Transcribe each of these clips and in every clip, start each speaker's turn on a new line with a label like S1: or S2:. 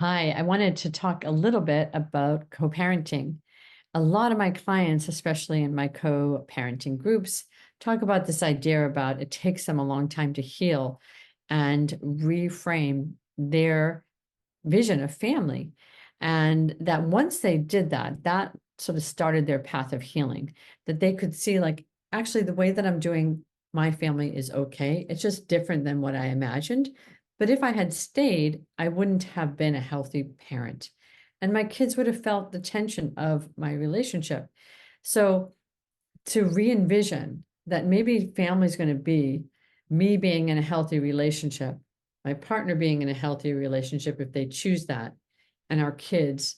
S1: Hi, I wanted to talk a little bit about co-parenting. A lot of my clients, especially in my co-parenting groups, talk about this idea about it takes them a long time to heal and reframe their vision of family. And that once they did that, that sort of started their path of healing, that they could see, like, actually, the way that I'm doing my family is okay. It's just different than what I imagined. But if I had stayed, I wouldn't have been a healthy parent. And my kids would have felt the tension of my relationship. So to re-envision that maybe family is going to be me being in a healthy relationship, my partner being in a healthy relationship if they choose that, and our kids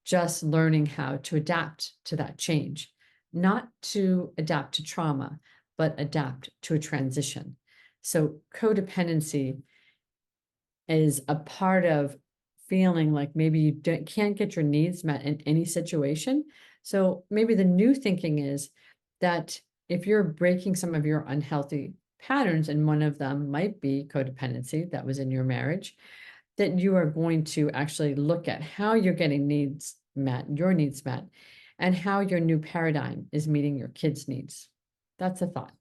S1: just learning how to adapt to that change, not to adapt to trauma, but adapt to a transition. So codependency is a part of feeling like maybe you can't get your needs met in any situation. So maybe the new thinking is that if you're breaking some of your unhealthy patterns, and one of them might be codependency that was in your marriage, that you are going to actually look at how you're getting needs met, your needs met, and how your new paradigm is meeting your kids' needs. That's a thought.